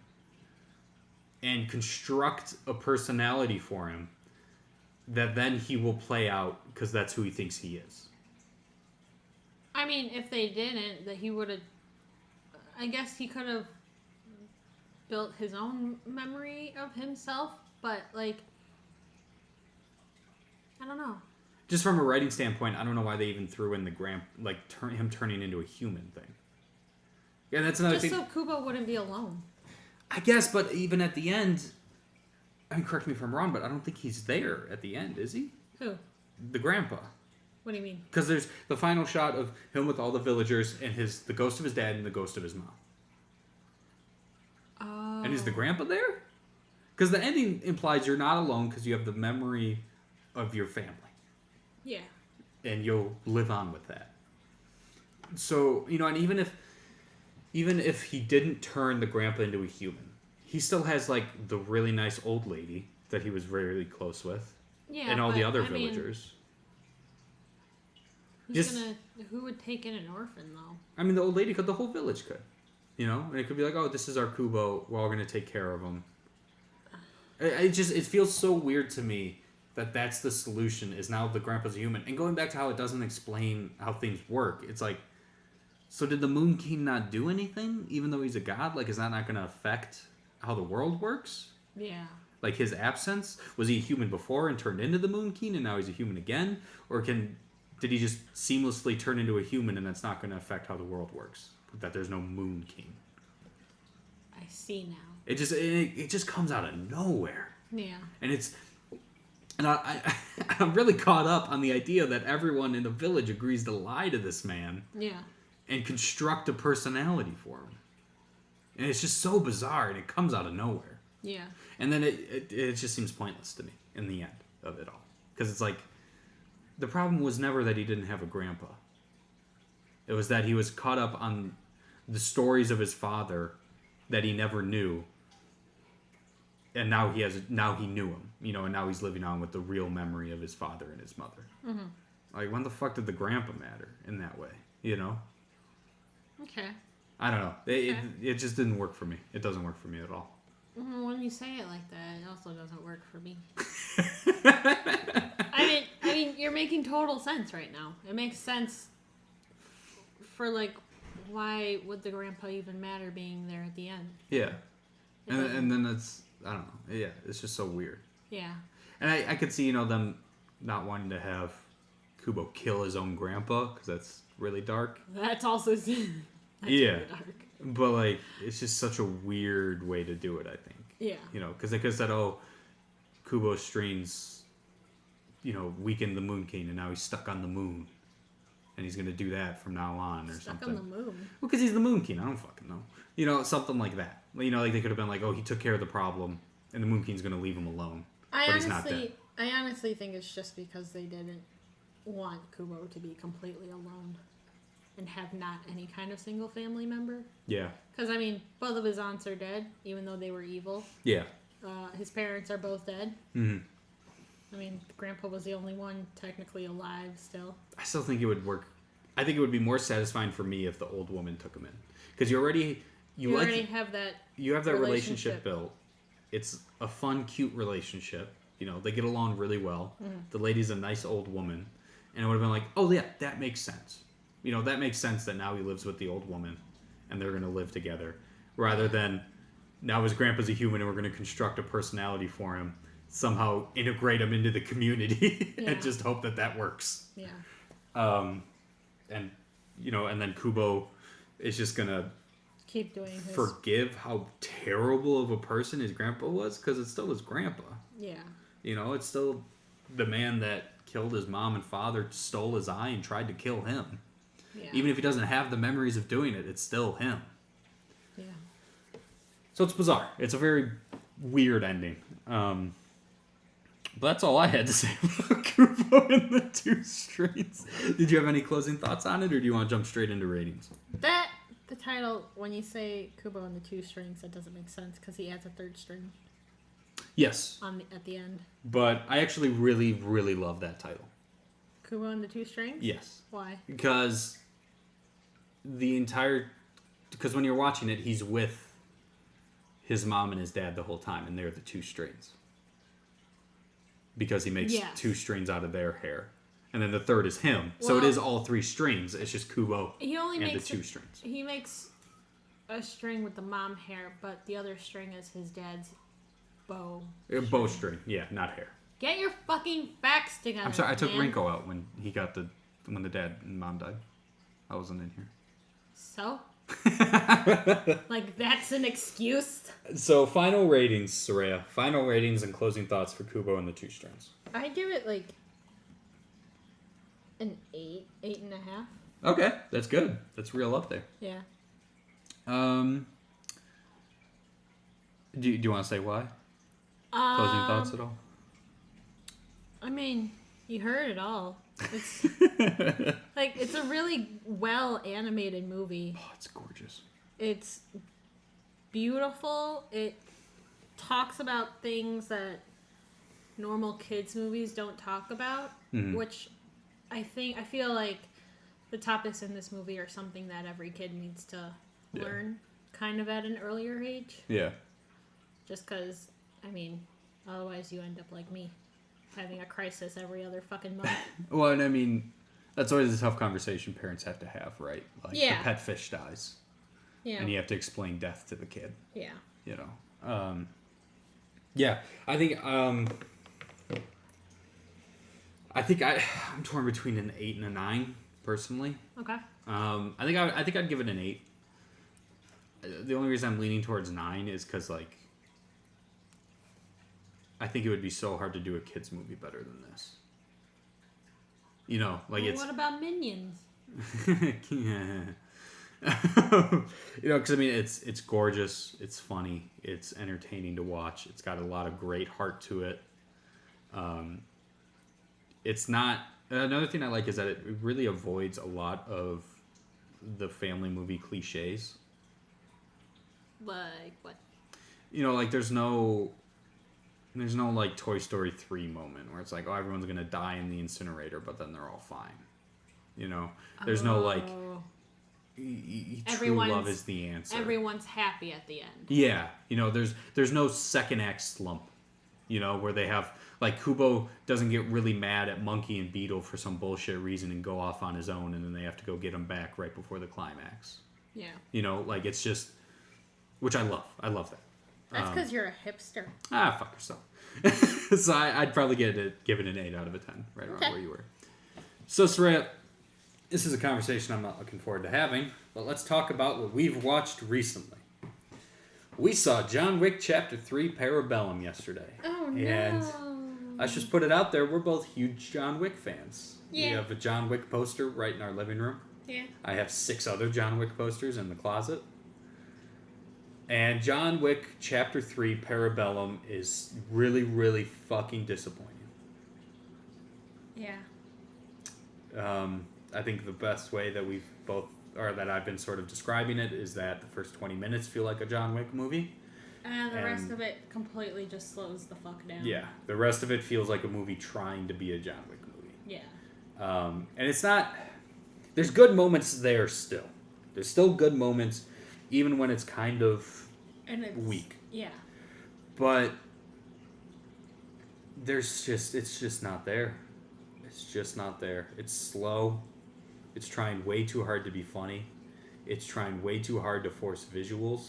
and construct a personality for him that then he will play out because that's who he thinks he is. I mean, if they didn't, that he would have... I guess he could have built his own memory of himself, but, like... I don't know. just from a writing standpoint, I don't know why they even threw in the him turning into a human thing. Yeah, that's another thing. Just so Kubo wouldn't be alone. I guess, but even at the end, I mean, correct me if I'm wrong, but I don't think he's there at the end, is he? Who? The grandpa. What do you mean? Because there's the final shot of him with all the villagers and the ghost of his dad and the ghost of his mom. Oh. And is the grandpa there? Because the ending implies you're not alone because you have the memory of your family. Yeah. And you'll live on with that. So, and even if he didn't turn the grandpa into a human, he still has, like, the really nice old lady that he was very close with. Yeah, and all the other villagers. Who would take in an orphan, though? I mean, the old lady could, the whole village could. And it could be like, oh, this is our Kubo, we're all going to take care of him. It feels so weird to me that that's the solution, is now the grandpa's a human. And going back to how it doesn't explain how things work, it's like, so did the Moon King not do anything, even though he's a god? Like, is that not going to affect how the world works? Yeah. Like, his absence? Was he a human before and turned into the Moon King, and now he's a human again? Or did he just seamlessly turn into a human, and that's not going to affect how the world works? That there's no Moon King. I see now. It just comes out of nowhere. Yeah. And I'm really caught up on the idea that everyone in the village agrees to lie to this man. Yeah. And construct a personality for him. And it's just so bizarre, and it comes out of nowhere. Yeah. And then it just seems pointless to me in the end of it all. Because it's like, the problem was never that he didn't have a grandpa. It was that he was caught up on the stories of his father that he never knew. And now he knew him, and now he's living on with the real memory of his father and his mother. Mm-hmm. Like, when the fuck did the grandpa matter in that way, Okay. I don't know. It just didn't work for me. It doesn't work for me at all. When you say it like that, it also doesn't work for me. I mean, you're making total sense right now. It makes sense for, like, why would the grandpa even matter being there at the end? Yeah. And then it's, I don't know. Yeah, it's just so weird. Yeah. And I could see, them not wanting to have Kubo kill his own grandpa, because that's really dark. That's also really dark. But, like, it's just such a weird way to do it, I think. Yeah. Because they could have said, oh, Kubo's strings, weakened the Moon King, and now he's stuck on the moon. And he's going to do that from now on or something. Stuck on the moon? Well, because he's the Moon King. I don't fucking know. Something like that. Like, they could have been like, oh, he took care of the problem, and the Moon King's going to leave him alone. He's not dead. I honestly think it's just because they didn't want Kubo to be completely alone and have not any kind of single family member. Yeah. Because, I mean, both of his aunts are dead, even though they were evil. Yeah. His parents are both dead. Mm-hmm. I mean, Grandpa was the only one technically alive still. I still think it would work. I think it would be more satisfying for me if the old woman took him in. Because you already have that relationship built. It's a fun, cute relationship. They get along really well. Mm-hmm. The lady's a nice old woman. And it would have been like, oh, yeah, that makes sense. That makes sense that now he lives with the old woman and they're going to live together. Rather than, now his grandpa's a human and we're going to construct a personality for him, somehow integrate him into the community and just hope that works. Yeah. And then Kubo is just going to keep doing his... forgive how terrible of a person his grandpa was, because it's still his grandpa. Yeah. It's still the man that killed his mom and father, stole his eye, and tried to kill him. Yeah. Even if he doesn't have the memories of doing it, it's still him. Yeah. So it's bizarre. It's a very weird ending. But that's all I had to say about Kubo and the Two Strings. Did you have any closing thoughts on it, or do you want to jump straight into ratings? The title, when you say Kubo and the Two Strings, that doesn't make sense because he adds a third string. Yes. At the end. But I actually really, really love that title. Kubo and the Two Strings? Yes. Why? Because when you're watching it, he's with his mom and his dad the whole time, and they're the two strings. Because he makes two strings out of their hair. And then the third is him. Well, so it is all three strings. It's just Kubo and the two strings. He makes a string with the mom hair, but the other string is his dad's bow. Bow string, yeah, not hair. Get your fucking facts together. I'm sorry, I took man. Rinko out when the dad and mom died. I wasn't in here. So? Like, that's an excuse? So, final ratings, Sureyya. Final ratings and closing thoughts for Kubo and the Two Strands. I give it, like, an 8, 8.5. Okay, that's good. That's real up there. Yeah. Do you want to say why? Closing thoughts at all? I mean, you heard it all. It's like, it's a really well animated movie. Oh, it's gorgeous. It's beautiful. It talks about things that normal kids movies don't talk about, which I feel like the topics in this movie are something that every kid needs to learn kind of at an earlier age. Yeah. Just because, I mean, otherwise you end up like me, having a crisis every other fucking month. Well, and I mean, that's always a tough conversation parents have to have, right? Like, the pet fish dies. Yeah. And you have to explain death to the kid. Yeah. You know? Yeah. I think I'm torn between an 8 and a 9, personally. Okay. I think I'd give it an 8. The only reason I'm leaning towards 9 is because, like, I think it would be so hard to do a kids movie better than this. You know, like, What about Minions? You know, because I mean, it's gorgeous, it's funny, it's entertaining to watch. It's got a lot of great heart to it. It's not. Another thing I like is that it really avoids a lot of the family movie cliches. Like what? You know, like there's no like Toy Story 3 moment where it's like, oh, everyone's gonna die in the incinerator, but then they're all fine. You know, there's no like. True love is the answer. Everyone's happy at the end. Yeah, you know, there's no second act slump, you know, where they have like Kubo doesn't get really mad at Monkey and Beetle for some bullshit reason and go off on his own, and then they have to go get him back right before the climax. Yeah. You know, like it's just, which I love. I love that. That's because you're a hipster. Fuck yourself. So I'd probably give it an 8 out of a 10, right around where you were. So Sureyya, this is a conversation I'm not looking forward to having, but let's talk about what we've watched recently. We saw John Wick Chapter 3 Parabellum yesterday. Oh, no. And let's just put it out there, we're both huge John Wick fans. Yeah. We have a John Wick poster right in our living room. Yeah. I have 6 other John Wick posters in the closet. And John Wick Chapter 3 Parabellum is really, really fucking disappointing. Yeah. I think the best way that that I've been sort of describing it is that the first 20 minutes feel like a John Wick movie. And the rest of it completely just slows the fuck down. Yeah. The rest of it feels like a movie trying to be a John Wick movie. Yeah. And it's not... There's good moments there still. There's still good moments, even when it's kind of weak. Yeah. But it's just not there. It's just not there. It's slow. It's trying way too hard to be funny. It's trying way too hard to force visuals.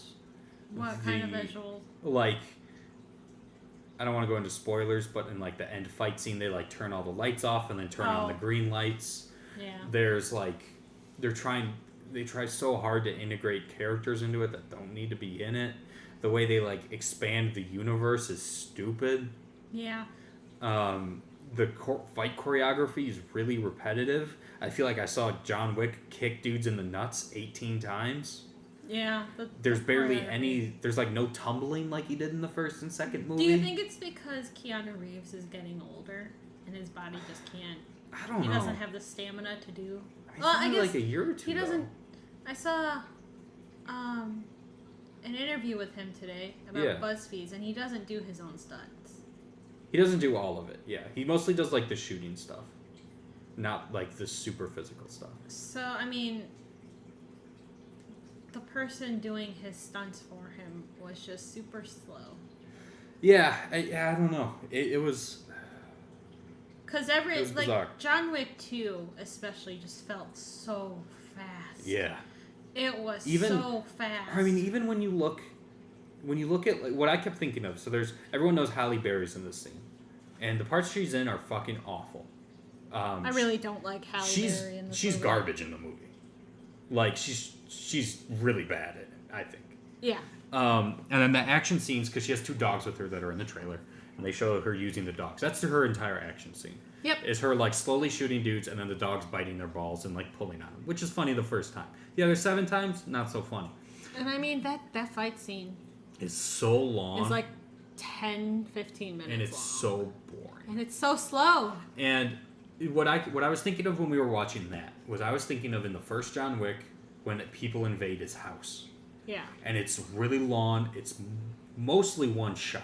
What kind of visuals? Like, I don't want to go into spoilers, but in like the end fight scene, they like turn all the lights off and then turn on the green lights. Yeah. There's like, they try so hard to integrate characters into it that don't need to be in it. The way they like expand the universe is stupid. Yeah. The fight choreography is really repetitive. I feel like I saw John Wick kick dudes in the nuts 18 times. Yeah. There's barely any... There's like no tumbling like he did in the first and second movie. Do you think it's because Keanu Reeves is getting older and his body just can't... I don't know. He doesn't have the stamina to do... I guess like a year or two he doesn't... I saw an interview with him today about BuzzFeeds, and he doesn't do his own stunts. He doesn't do all of it, yeah. He mostly does, like, the shooting stuff. Not, like, the super physical stuff. So, I mean, the person doing his stunts for him was just super slow. Yeah, I don't know. It was... Because John Wick 2 especially just felt so fast. Yeah. It was so fast. I mean, even when you look at like, what I kept thinking of, so everyone knows Halle Berry's in this scene. and the parts she's in are fucking awful. I really don't like Halle Berry in this she's movie. garbage in the movie. Like she's really bad at it, I think. Yeah. And then the action scenes, because she has 2 dogs with her that are in the trailer, and they show her using the dogs. That's her entire action scene. Yep. Is her like slowly shooting dudes, and then the dogs biting their balls and like pulling on them, which is funny the first time. The other 7 times, not so funny. And I mean that fight scene It's so long. is like 10, 15 minutes and it's long. so boring. And it's so slow. And what I was thinking of when we were watching that was I was thinking of in the first John Wick when people invade his house. Yeah. And it's really long. It's mostly one shot.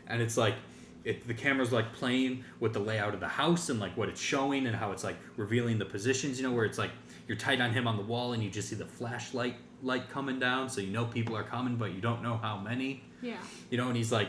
And it's like the camera's like playing with the layout of the house and like what it's showing and how it's like revealing the positions, where it's like you're tight on him on the wall and you just see the flashlight light coming down, so you know people are coming but you don't know how many. Yeah. And he's like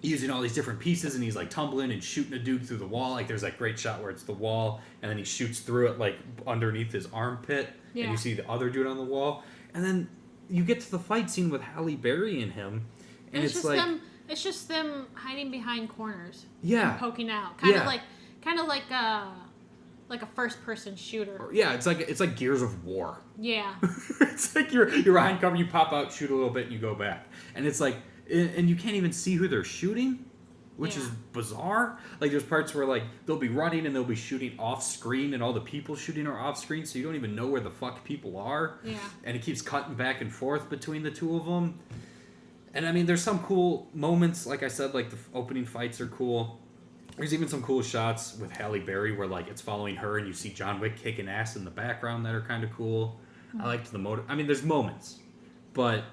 using all these different pieces and he's like tumbling and shooting a dude through the wall. Like there's that great shot where it's the wall and then he shoots through it like underneath his armpit. Yeah. And you see the other dude on the wall. And then you get to the fight scene with Halle Berry and him. And it's like it's just them hiding behind corners. Yeah. And poking out. Kind of like a first person shooter. Yeah, it's like Gears of War. Yeah. It's like you're behind cover, you pop out, shoot a little bit, and you go back. And it's like, and you can't even see who they're shooting, which is bizarre. Like there's parts where like they'll be running and they'll be shooting off screen, and all the people shooting are off screen, so you don't even know where the fuck people are. Yeah. And it keeps cutting back and forth between the two of them. And I mean, there's some cool moments. Like I said, like the opening fights are cool. There's even some cool shots with Halle Berry where like it's following her and you see John Wick kicking ass in the background that are kind of cool. I liked the motive. I mean, there's moments, but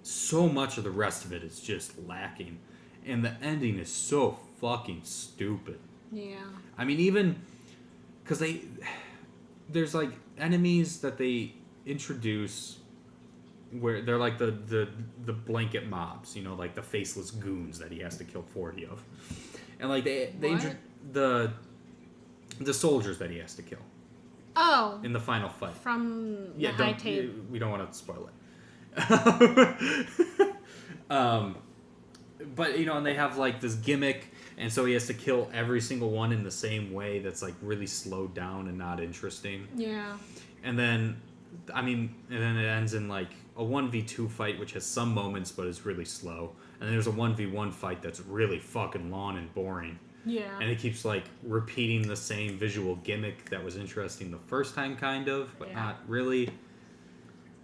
so much of the rest of it is just lacking, and the ending is so fucking stupid. Yeah. I mean, even because there's like enemies that they introduce where they're like the blanket mobs, like the faceless goons that he has to kill 40 of. And like the soldiers that he has to kill. Oh. In the final fight. From the high table. We don't want to spoil it. But and they have like this gimmick, and so he has to kill every single one in the same way. That's like really slowed down and not interesting. Yeah. And then, and then it ends in like a 1v2 fight, which has some moments, but is really slow. And then there's a 1v1 fight that's really fucking long and boring. Yeah. And it keeps like repeating the same visual gimmick that was interesting the first time, kind of, but not really.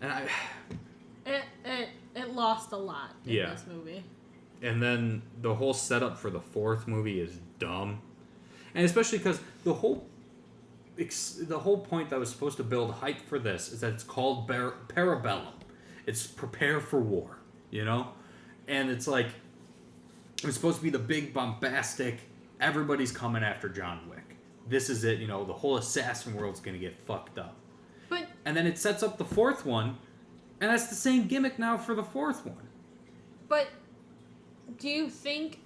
And it lost a lot in this movie. And then the whole setup for the 4th movie is dumb, and especially because the whole point that was supposed to build hype for this is that it's called Parabellum. It's prepare for war, and it's like it's supposed to be the big bombastic. Everybody's coming after John Wick. This is it. The whole assassin world's gonna get fucked up. And then it sets up the 4th one, and that's the same gimmick now for the 4th one. But do you think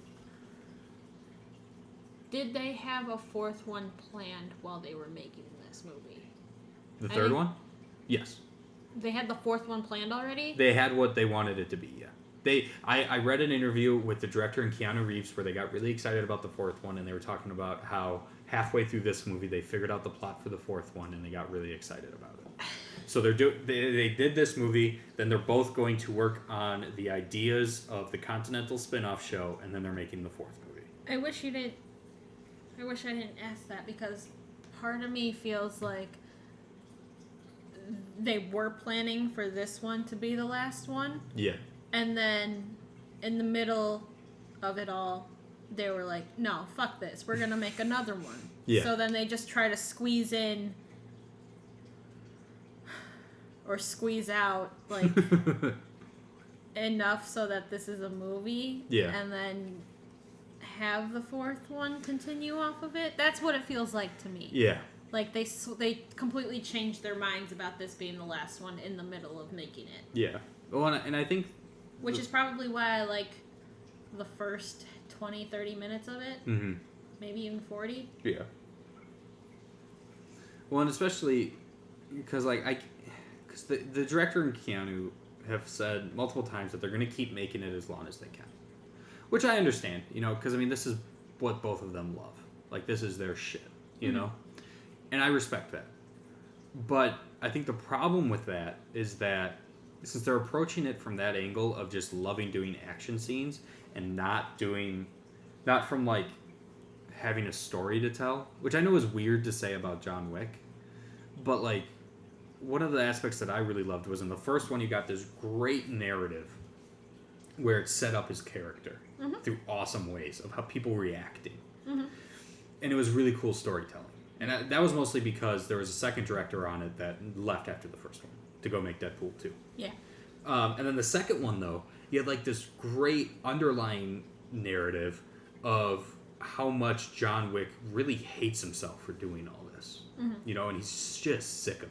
did they have a 4th one planned while they were making this movie? The 3rd one? Yes. They had the 4th one planned already? They had what they wanted it to be, yeah. I read an interview with the director and Keanu Reeves where they got really excited about the 4th one, and they were talking about how halfway through this movie they figured out the plot for the 4th one, and they got really excited about it. So they did this movie, then they're both going to work on the ideas of the Continental spin-off show, and then they're making the 4th movie. I wish I didn't ask that, because part of me feels like they were planning for this one to be the last one. Yeah. And then in the middle of it all, they were like, no, fuck this. We're going to make another one. Yeah. So then they just try to squeeze in or squeeze out like enough so that this is a movie. Yeah. And then have the 4th one continue off of it. That's what it feels like to me. Yeah. Like they completely changed their minds about this being the last one in the middle of making it. Yeah. Well, and I think... Which is probably why I like the first 20, 30 minutes of it. Mm-hmm. Maybe even 40. Yeah. Well, and especially because the director and Keanu have said multiple times that they're going to keep making it as long as they can. Which I understand, because, this is what both of them love. Like, this is their shit, you know? And I respect that. But I think the problem with that is that since they're approaching it from that angle of just loving doing action scenes and not from, like, having a story to tell, which I know is weird to say about John Wick, but, like, one of the aspects that I really loved was in the first one you got this great narrative where it set up his character through awesome ways of how people were reacting. And it was really cool storytelling. And that was mostly because there was a second director on it that left after the first one to go make Deadpool 2. Yeah. And then the second one, though, you had like this great underlying narrative of how much John Wick really hates himself for doing all this. You know, and he's just sick of it.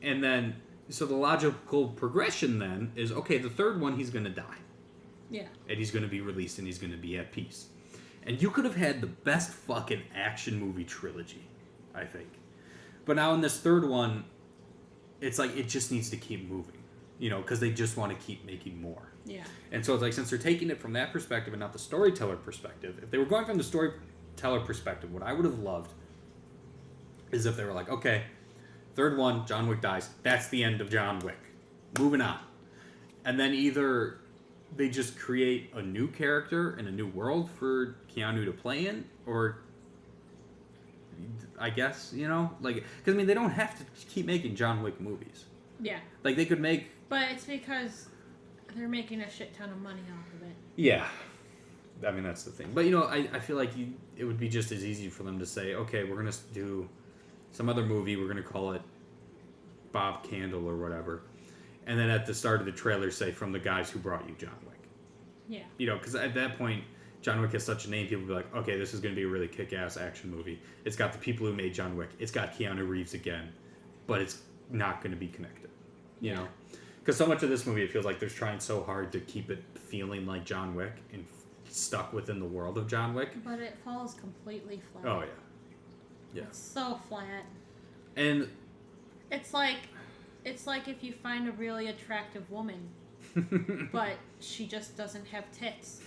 And then, so the logical progression then is, okay, the third one, he's going to die. Yeah. And he's going to be released and he's going to be at peace. And you could have had the best fucking action movie trilogy, I think. But now in this third one, it's like it just needs to keep moving, you know, because they just want to keep making more. Yeah. And so it's like, since they're taking it from that perspective and not the storyteller perspective, if they were going from the storyteller perspective, what I would have loved is if they were like, okay, third one, John Wick dies. That's the end of John Wick. Moving on. And then either they just create a new character and a new world for Keanu to play in, or I guess, you know, like, because I mean, they don't have to keep making John Wick movies. Yeah. Like, they could make. But it's because they're making a shit ton of money off of it. Yeah. I mean, that's the thing. But, you know, I feel like it would be just as easy for them to say, okay, we're going to do some other movie, we're going to call it Bob Candle or whatever. And then at the start of the trailer say, from the guys who brought you John Wick. Yeah. You know, because at that point, John Wick has such a name, people will be like, okay, this is going to be a really kick-ass action movie. It's got the people who made John Wick. It's got Keanu Reeves again. But it's not going to be connected. You know? Because so much of this movie, it feels like they're trying so hard to keep it feeling like John Wick and stuck within the world of John Wick. But it falls completely flat. Oh, yeah. Yeah. It's so flat. And It's like if you find a really attractive woman, but she just doesn't have tits.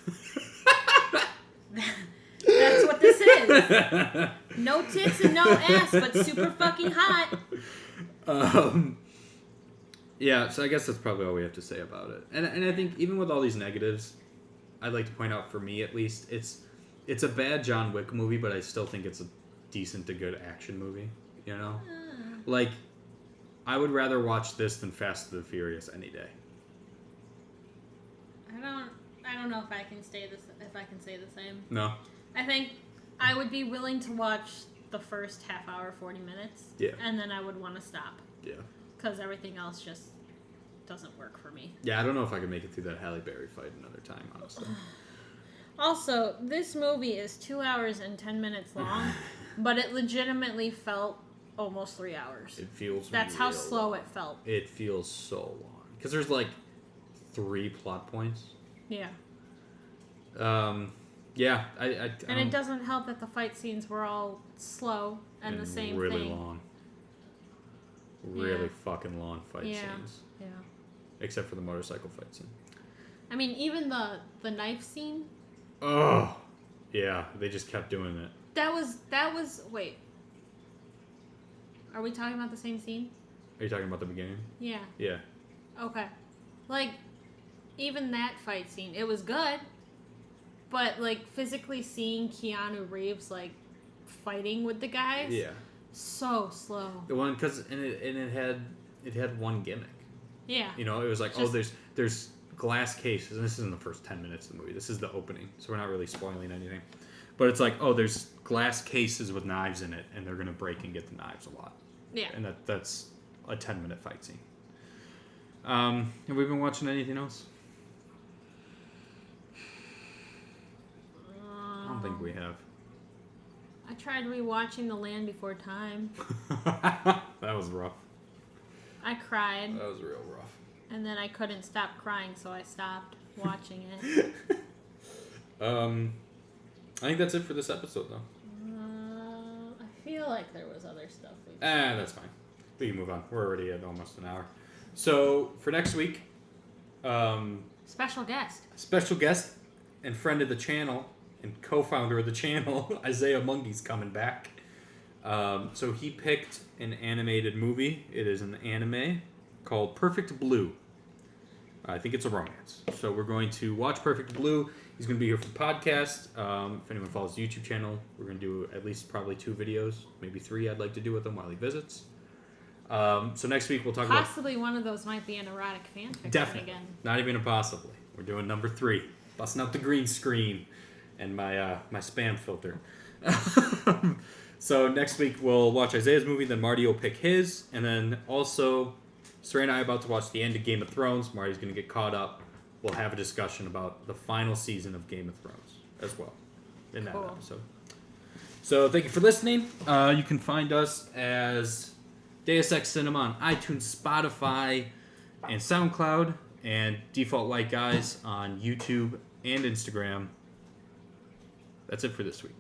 That's what this is. No tits and no ass, but super fucking hot. Yeah, so I guess that's probably all we have to say about it. And I think even with all these negatives, I'd like to point out, for me at least, it's a bad John Wick movie, but I still think it's a decent to good action movie, you know? Like, I would rather watch this than Fast and the Furious any day. I don't know if I can say the same. No? I think I would be willing to watch the first half hour, 40 minutes. Yeah. And then I would want to stop. Yeah. Because everything else just doesn't work for me. Yeah, I don't know if I could make it through that Halle Berry fight another time, honestly. Also, this movie is 2 hours and 10 minutes long, but it legitimately felt almost 3 hours. It feels That's how slow it felt. It feels so long. Because there's like 3 plot points. Yeah. Yeah, and it doesn't help that the fight scenes were all slow and the same really thing. long. Really fucking long fight scenes. Yeah. Except for the motorcycle fight scene. I mean, even the knife scene. Oh, yeah. They just kept doing it. That was. Wait. Are we talking about the same scene? Are you talking about the beginning? Yeah. Yeah. Okay. Like, even that fight scene, it was good. But, like, physically seeing Keanu Reeves, like, fighting with the guys. Yeah. So slow. The one, because it had one gimmick. Yeah. You know, it was like, there's glass cases, and this isn't the first 10 minutes of the movie. This is the opening, so we're not really spoiling anything. But it's like, there's glass cases with knives in it, and they're gonna break and get the knives a lot. Yeah. And that's a 10-minute fight scene. Have we been watching anything else? I don't think we have. I tried rewatching The Land Before Time. That was rough. I cried. That was real rough. And then I couldn't stop crying, so I stopped watching it. I think that's it for this episode, though. I feel like there was other stuff. That's fine. We can move on. We're already at almost an hour. So, for next week... special guest and friend of the channel, and co-founder of the channel, Isaiah Moungey's coming back. So he picked an animated movie. It is an anime called Perfect Blue. I think it's a romance. So we're going to watch Perfect Blue. He's going to be here for the podcast. If anyone follows the YouTube channel, we're going to do at least probably 2 videos, maybe 3 I'd like to do with him while he visits. So next week we'll talk Possibly one of those might be an erotic fanfic. Definitely. Again. Not even a possibly. We're doing number 3. Busting out the green screen and my spam filter. So next week we'll watch Isaiah's movie, then Marty will pick his, and then also Sureyya and I are about to watch the end of Game of Thrones. Marty's going to get caught up. We'll have a discussion about the final season of Game of Thrones as well in that episode. So thank you for listening. You can find us as Deus Ex Cinema on iTunes, Spotify, and SoundCloud, and Default Like Guys on YouTube and Instagram. That's it for this week.